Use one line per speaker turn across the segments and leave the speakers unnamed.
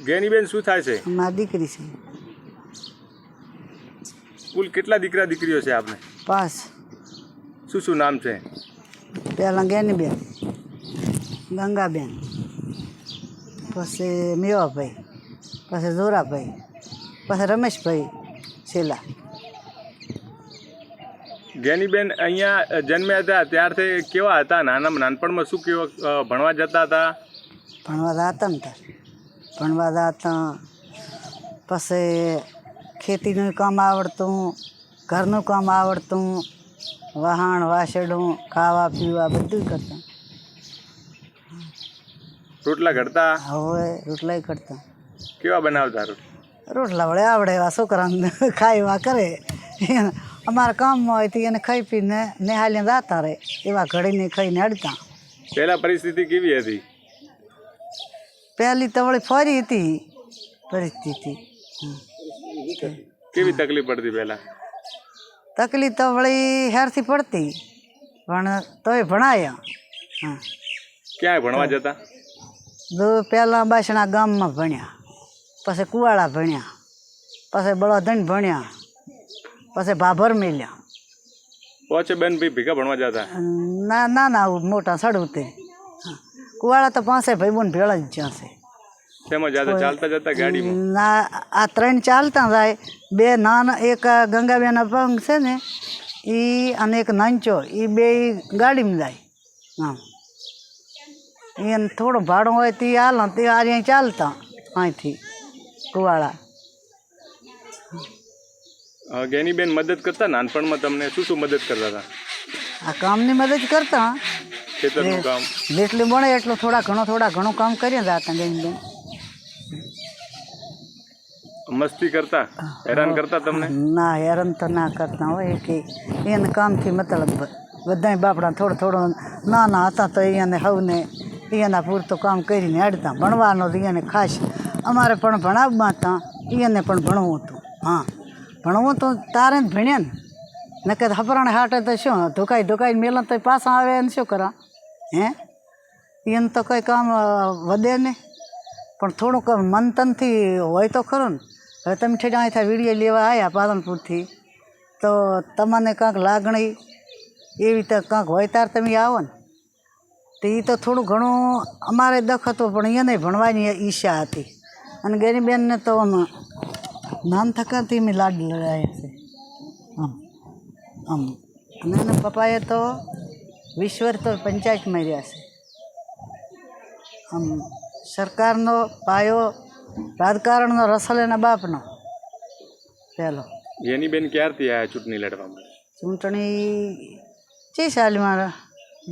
ગેનીબેન શું થાય છે?
મારી દીકરી છે.
કુલ કેટલા દીકરા દીકરીઓ છે આપને?
5.
શું શું નામ છે?
પહેલાં ગેનીબેન, ગંગાબેન, પછી મેવાભાઈ, પછી જોરાભાઈ, પછી રમેશભાઈ છેલ્લા.
ગેનીબેન અહીંયા જન્મ્યા હતા ત્યારથી કેવા હતા? નાનપણમાં શું કેવા ભણવા જતા હતા?
ભણવા જતા ને તાર ભણવા જતા, પછી ખેતીનું કામ આવડતું, ઘરનું કામ આવડતું, વહાણ વાસણું, ખાવા પીવા બધું કરતા.
રોટલા ઘડતા?
હવે રોટલાય કરતા.
કેવા બનાવતા?
રોટલા વડે આવડે એવા છોકરાને ખાવા કરે. અમારા કામમાં હોય તો એને ખાઈ પીને નિહાળીને જતા રહે એવા ઘડીને ખાઈને અડતા.
પહેલા પરિસ્થિતિ કેવી હતી?
પહેલી તો વળી ફરી હતી પરિસ્થિતિ.
કેવી તકલીફ પડતી પહેલા?
તકલીફ તો વળી હેરથી પડતી, પણ તોય ભણાયા. હા,
ક્યાંય ભણવા જતા?
પહેલાં બાસણા ગામમાં ભણ્યા, પછી કુવાડા ભણ્યા, પછી બળોધણ ભણ્યા, પછી ભાભર મેલ્યા.
પોચે બેન ભાઈ ભેગા ભણવા જતા?
ના ના ના મોટા સડવું તે. કુવાડા તો 5 ભાઈ બોન ભેળા જ જશે.
શેમાં જતા? ચાલતા જતા ગાડીમાં?
ના, આ 3 ચાલતા જાય. 2 નાના, એક ગંગાબેનના પંગ છે ને એ, અને એક નાંચો, એ 2 ગાડીમાં જાય. હા, એને થોડું ભાડું હોય તે હાલ તે અહીંયા ચાલતા અહીંથી કુવાડા.
ગેનીબેન મદદ કરતા નાનપણમાં? તમને શું શું મદદ કરતા હતા?
આ કામની મદદ કરતા.
ખેતરનું કામ?
જેટલું બને એટલું થોડા ઘણું કામ કરીએ જતા ગેનીબેન.
મસ્તી કરતા? હેરાન કરતા તમને?
ના, હેરાન તો ના કરતા હોય કે એને કામથી મતલબ. બધાય બાપડા થોડું નાના હતા તો એને હવને એના પૂરતું કામ કરીને અડતા. ભણવાનો તો એને ખાસ અમારે પણ ભણાવવા હતા, એને પણ ભણવું હતું. હા, ભણવું તો તારે જ ભણ્યા ને, નકર હપરાણે હાટે તો શું ધોકાઈ મેલા તો પાછા આવે એને શું કરા? હે, એને તો કંઈ કામ વધે ને. પણ થોડુંક મનતનથી હોય તો ખરું ને. હવે તમે ઠેઠ અહીંથી વીડિયો લેવા આવ્યા પાલનપુરથી, તો તમને કાંઈક લાગણી એવી તો કાંઈક હોય ત્યારે તમે આવો ને. તો એ તો થોડું ઘણું અમારે દખ હતો, પણ એને ભણવાની ઈચ્છા હતી. અને ગેનીબેનને તો નાન થકાથી મેં લાડ લડાયા છે આમ. અને એના પપ્પાએ તો 20 વર્ષ તો પંચાયતમાં રહ્યા છે. આમ સરકારનો પાયો, રાજકારણનો રસલ એના બાપનો પહેલો.
ગેનીબેન ક્યારથી આવ્યા ચૂંટણી લડવા માટે?
ચૂંટણી 6 સાલમાં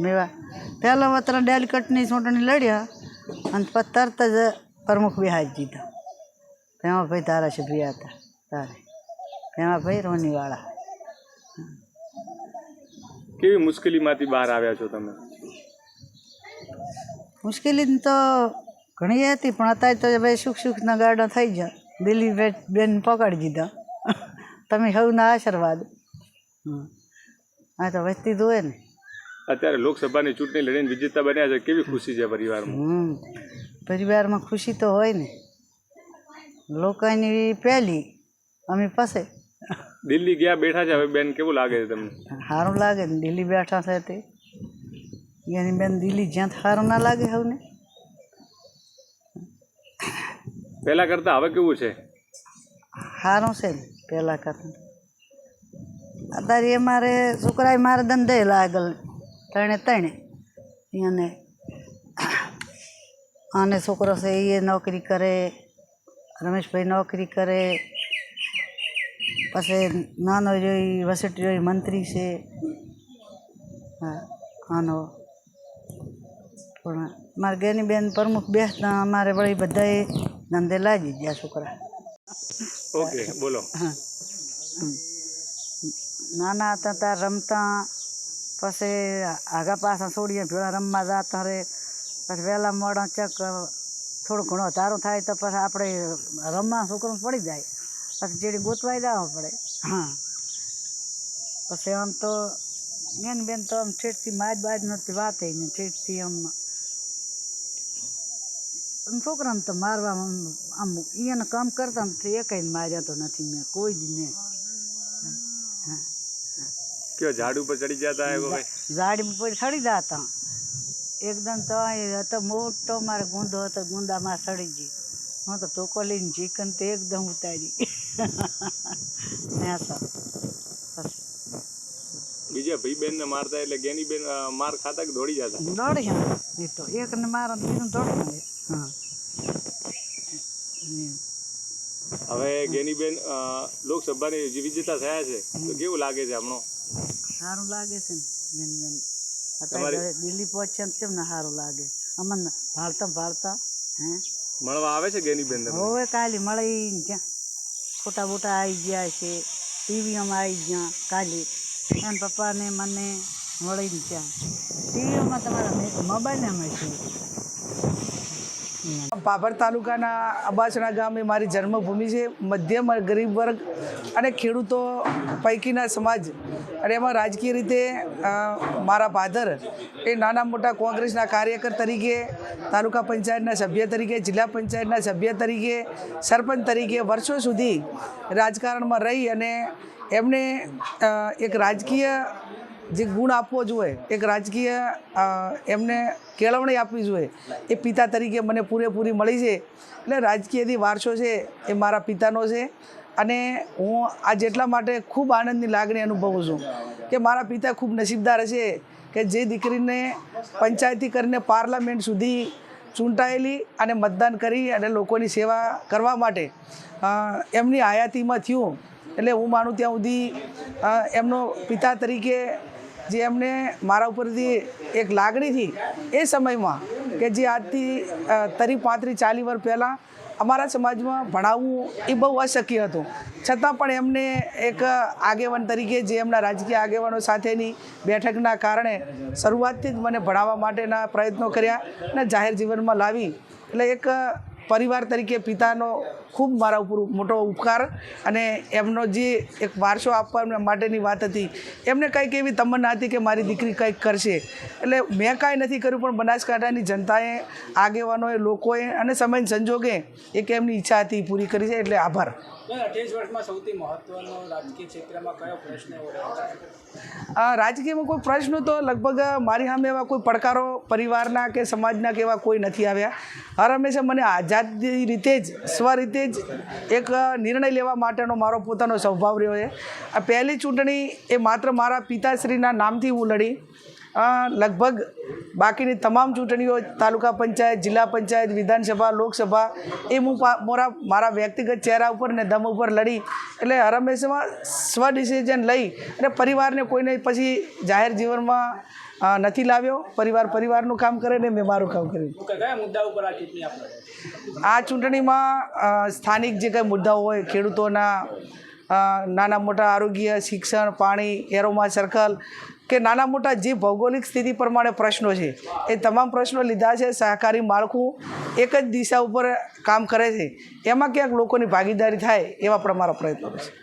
મેવા પહેલાં વતરા ડેલિકટની ચૂંટણી લડ્યા, અને પછી તરત જ પ્રમુખ બિહારી દીધા. તેમાં ભાઈ ધારાસભ્ય હતા તારે, તેમાં ભાઈ રોનીવાળા.
કેવી મુશ્કેલીમાંથી બહાર આવ્યા છો તમે?
મુશ્કેલી તો ઘણી હતી, પણ અત્યારે તો ભાઈ સુખના ગાડા થઈ ગયા. દિલ્હી બેન પકડી દીધા. તમે સૌના આશીર્વાદ. હા, તો વસ્તી જોવે ને.
અત્યારે લોકસભાની ચૂંટણી લડીને વિજેતા બન્યા છે, કેવી ખુશી છે પરિવારમાં?
પરિવારમાં ખુશી તો હોય ને. લોકોની પહેલી, અમે પાસે.
દિલ્હી ગયા બેઠા છે હવે બેન, કેવું લાગે છે તમને?
સારું લાગે ને, દિલ્હી બેઠા છે તે. એની બેન દિલ્હી જ્યાં સારું ના લાગે સૌને.
પહેલા કરતા હવે કેવું છે?
સારું છે ને પહેલાં કરતાં. અત્યારે એ મારે છોકરાએ મારે ધંધે લાગેલ 3 એને. આને છોકરો છે એ નોકરી કરે, રમેશભાઈ નોકરી કરે, પછી નાનો જોઈ વસેટી જોઈ મંત્રી છે. હા, આનો પણ મારે ગેનીબેન પ્રમુખ બેસતા અમારે વળી બધાએ ધંધે લાગી ગયા છોકરા.
ઓકે, બોલો.
નાના હતા ત્યાં રમતા, પછી આગા પાછા છોડીએ ભેળા રમવા જતા રહે. પછી વહેલા મોડા ચક થોડું ઘણું વધારું થાય તો પછી આપણે રમવા છોકરું પડી જાય, પછી જેડી ગોતવાઈ જવા પડે. હા, પછી આમ તો બેન તો આમ ઠેઠથી બાજ નથી વાત ને, ઠેઠથી આમ છોકરાને તો મારવા આમ એને કામ કરતા નથી, એ કંઈ માર્યા તો નથી મેં કોઈ દી ને.
કયો ઝાડ ઉપર ચડી જતા એવો કઈ?
ઝાડી પર ચડી જતા એકદમ તો અહીં હતો મોટો મારે ગુંદો હતો, ગુંદામાં ચડી ગઈ. હું તો ટોકો લઈને ચિકન તો એકદમ ઉતારી ત્યાં તો
બીજા ભાઈ બેન ને મારતા એટલે ગેની બેન માર ખાતા કે દોડી જતા?
દોડી એ તો એકને મારે બીજું દોડી મળે. હા
હવે ગેની બેન લોકસભાની વિજેતા થયા છે તો કેવું લાગે છે હમણાં?
સારું લાગે છે ને બેન. અત્યારે દિલ્હી પહોંચ્યા ને કેમ ને સારું લાગે અમને ભાળતા હે
મળવા આવે છે ગેની બેન?
હવે કાલે મળી જ્યાં ફોટા બોટા આવી ગયા છે, ટીવીઓમાં આવી ગયા કાલે એના પપ્પાને મને મળીને ત્યાં ટીવીઓમાં તમારા મોબાઈલમાં છે.
પાપર તાલુકાના અબાસણા ગામ એ મારી જન્મભૂમિ છે. મધ્યમ ગરીબ વર્ગ અને ખેડૂતો પૈકીના સમાજ અને એમાં રાજકીય રીતે મારા ફાધર એ નાના મોટા કોંગ્રેસના કાર્યકર તરીકે, તાલુકા પંચાયતના સભ્ય તરીકે, જિલ્લા પંચાયતના સભ્ય તરીકે, સરપંચ તરીકે વર્ષો સુધી રાજકારણમાં રહી અને એમને એક રાજકીય જે ગુણ આપવો જોઈએ, એક રાજકીય એમને કેળવણી આપવી જોઈએ, એ પિતા તરીકે મને પૂરેપૂરી મળી છે. એટલે રાજકીયથી વારસો છે એ મારા પિતાનો છે અને હું આ જેટલા માટે ખૂબ આનંદની લાગણી અનુભવું છું કે મારા પિતા ખૂબ નસીબદાર છે કે જે દીકરીને પંચાયતથી કરીને પાર્લામેન્ટ સુધી ચૂંટાયેલી અને મતદાન કરી અને લોકોની સેવા કરવા માટે એમની હયાતીમાં થયું. એટલે હું માનું ત્યાં સુધી એમનો પિતા તરીકે જે એમને મારા ઉપરથી એક લાગણીથી એ સમયમાં કે જે આજથી 35-40 વર્ષ પહેલાં અમારા સમાજમાં ભણાવવું એ બહુ અશક્ય હતું, છતાં પણ એમને એક આગેવાન તરીકે જે એમના રાજકીય આગેવાનો સાથેની બેઠકના કારણે શરૂઆતથી જ મને ભણાવવા માટેના પ્રયત્નો કર્યા અને જાહેર જીવનમાં લાવી. એટલે એક પરિવાર તરીકે પિતાનો ખૂબ મારા ઉપર મોટો ઉપકાર અને એમનો જે એક વારસો આપવા માટેની વાત હતી. એમને કંઈક એવી તમન્ના હતી કે મારી દીકરી કંઈક કરશે. એટલે મેં કાંઈ નથી કર્યું પણ બનાસકાંઠાની જનતાએ, આગેવાનોએ, લોકોએ અને સમય સંજોગે એક એમની ઈચ્છા હતી પૂરી કરી છે. એટલે આભાર.
28 વર્ષમાં સૌથી મહત્વનો રાજકીય ક્ષેત્રમાં કયો પ્રશ્ન
રાજકીયમાં કોઈ પ્રશ્ન તો લગભગ મારી સામે એવા કોઈ પડકારો પરિવારના કે સમાજના કે એવા કોઈ નથી આવ્યા. હર હંમેશા મને આઝાદી રીતે જ સ્વરીતે જ એક નિર્ણય લેવા માટેનો મારો પોતાનો સ્વભાવ રહ્યો છે. આ પહેલી ચૂંટણી એ માત્ર મારા પિતાશ્રીના નામથી હું લડી. લગભગ બાકીની તમામ ચૂંટણીઓ તાલુકા પંચાયત, જિલ્લા પંચાયત, વિધાનસભા, લોકસભા એ હું મારા વ્યક્તિગત ચહેરા ઉપર ને દમ ઉપર લડી. એટલે હર હંમેશા સ્વ ડિસિઝન લઈ અને પરિવારને કોઈને પછી જાહેર જીવનમાં નથી લાવ્યો. પરિવારનું કામ કરે ને મેં મારું કામ કર્યું.
કયા મુદ્દા ઉપર આ ચૂંટણી
આ ચૂંટણીમાં સ્થાનિક જે કંઈ મુદ્દાઓ હોય, ખેડૂતોના નાના મોટા આરોગ્ય, શિક્ષણ, પાણી, એરોમા સર્કલ કે નાના મોટા જે ભૌગોલિક સ્થિતિ પ્રમાણે પ્રશ્નો છે એ તમામ પ્રશ્નો લીધા છે. સહકારી માળખું એક જ દિશા ઉપર કામ કરે છે, એમાં ક્યાંક લોકોની ભાગીદારી થાય એવા પણ મારા પ્રયત્નો છે.